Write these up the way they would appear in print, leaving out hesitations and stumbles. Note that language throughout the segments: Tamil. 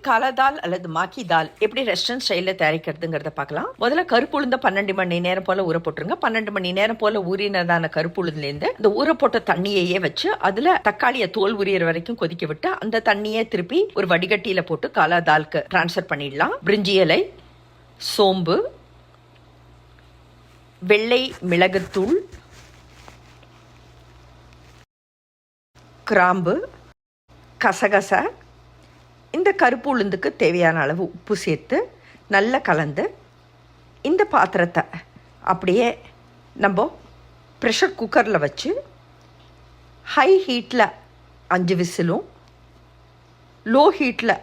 காலா தால் அல்லது மாக்கி தால் எப்படி ரெஸ்டாரண்ட் ஸ்டைலில் தயாரிக்கிறதுங்கிறத பார்க்கலாம். முதல்ல கருப்பு உளுந்த 12 மணி நேரம் போல ஊற போட்டுருங்க. 12 மணி நேரம் போல ஊறினதான கருப்பு உளுந்துலேருந்து இந்த ஊற போட்ட தண்ணியையே வச்சு அதுல தக்காளியை தோல் உரியற வரைக்கும் கொதிக்க விட்டு அந்த தண்ணியை திருப்பி ஒரு வடிகட்டியில போட்டு காலா தால்க்கு டிரான்ஸ்ஃபர் பண்ணிடலாம். பிரிஞ்சி இலை, சோம்பு, வெள்ளை மிளகுத்தூள், கிராம்பு, கசகச, இந்த கருப்பு உளுந்துக்கு தேவையான அளவு உப்பு சேர்த்து நல்லா கலந்து இந்த பாத்திரத்தை அப்படியே நம்ம ப்ரெஷர் குக்கரில் வச்சு ஹை ஹீட்டில் 5 விசிலும் லோ ஹீட்டில்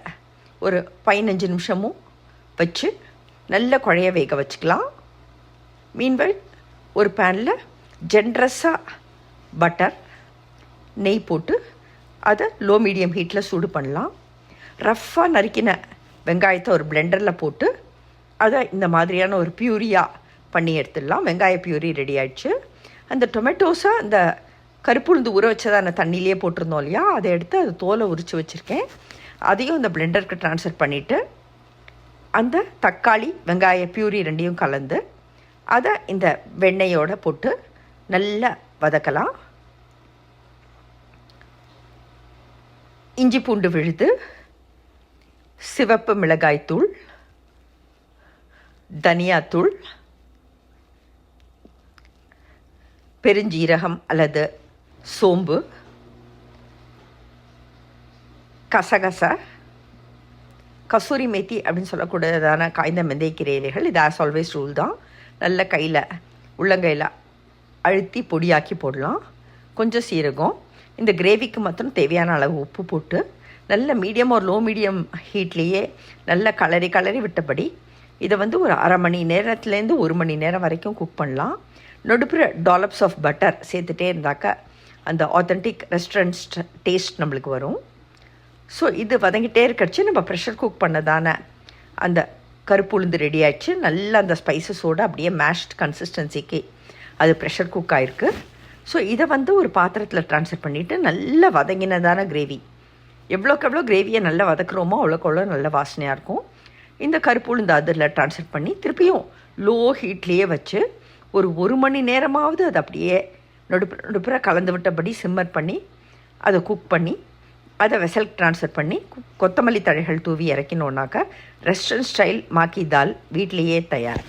ஒரு 15 நிமிஷமும் வச்சு நல்ல குழைய வேக வச்சுக்கலாம். மீன்வைல் ஒரு பேனில் ஜென்ரஸாக பட்டர் நெய் போட்டு அதை லோ மீடியம் ஹீட்டில் சூடு பண்ணலாம். ரஃப்பாக நறுக்கின வெங்காயத்தை ஒரு பிளெண்டரில் போட்டு அதை இந்த மாதிரியான ஒரு பியூரியாக பண்ணி எடுத்துடலாம். வெங்காய பியூரி ரெடி ஆகிடுச்சு. அந்த டொமேட்டோஸை அந்த கருப்பு உளுந்து ஊற வச்சதான தண்ணியிலே போட்டிருந்தோம் இல்லையா, அதை எடுத்து அது தோலை உரித்து வச்சுருக்கேன். அதையும் அந்த பிளெண்டருக்கு ட்ரான்ஸ்ஃபர் பண்ணிவிட்டு அந்த தக்காளி வெங்காய பியூரி ரெண்டையும் கலந்து அதை இந்த வெண்ணெயோடு போட்டு நல்லா வதக்கலாம். இஞ்சி பூண்டு விழுது, சிவப்பு மிளகாய்த்தூள், தனியாத்தூள், பெருஞ்சீரகம் அல்லது சோம்பு, கசகச, கசூரி மேத்தி அப்படின்னு சொல்லக்கூடியதான காய்ந்த மெந்தைக்கீரை இலைகள். இது ஆஸ் ஆல்வேஸ் ரூல் தான். நல்ல கையில் உள்ளங்கையில் அழுத்தி பொடியாக்கி போடலாம். கொஞ்சம் சீரகம். இந்த கிரேவிக்கு மாத்திரம் தேவையான அளவு உப்பு போட்டு நல்ல மீடியம் ஒரு லோ மீடியம் ஹீட்லேயே நல்ல கலரி விட்டபடி இதை ஒரு அரை மணி நேரத்துலேருந்து 1 மணி நேரம் வரைக்கும் குக் பண்ணலாம். நடுப்புற டாலப்ஸ் ஆஃப் பட்டர் சேர்த்துட்டே இருந்தாக்க அந்த ஆத்தென்டிக் ரெஸ்டாரண்ட்ஸ் டேஸ்ட் நம்மளுக்கு வரும். ஸோ இது வதங்கிட்டே இருக்கச்சு நம்ம ப்ரெஷர் குக் பண்ணதான அந்த கருப்பு உளுந்து ரெடி ஆகிடுச்சு. நல்லா அந்த ஸ்பைசஸோடு அப்படியே மேஷ்ட் கன்சிஸ்டன்சிக்கு அது ப்ரெஷர் குக் ஆகிருக்கு. ஸோ இதை ஒரு பாத்திரத்தில் ட்ரான்ஸ்ஃபர் பண்ணிவிட்டு நல்லா வதங்கினதான கிரேவி, எவ்வளோக்கு எவ்வளோ கிரேவியை நல்லா வதக்குறோமோ அவ்வளோக்கு அவ்வளோ நல்ல வாசனையாக இருக்கும். இந்த கருப்பு உளுந்து அதில் ட்ரான்ஸ்ஃபர் பண்ணி திருப்பியும் லோ ஹீட்லேயே வச்சு ஒரு 1 மணி நேரமாவது அதை அப்படியே நடுப்புற கலந்து விட்டபடி சிம்மர் பண்ணி அதை குக் பண்ணி அதை வெசலுக்கு ட்ரான்ஸ்ஃபர் பண்ணி கொத்தமல்லி தழைகள் தூவி இறக்கினோன்னாக்கா ரெஸ்டாரண்ட் ஸ்டைல் மாக்கி தால் வீட்லேயே தயார்.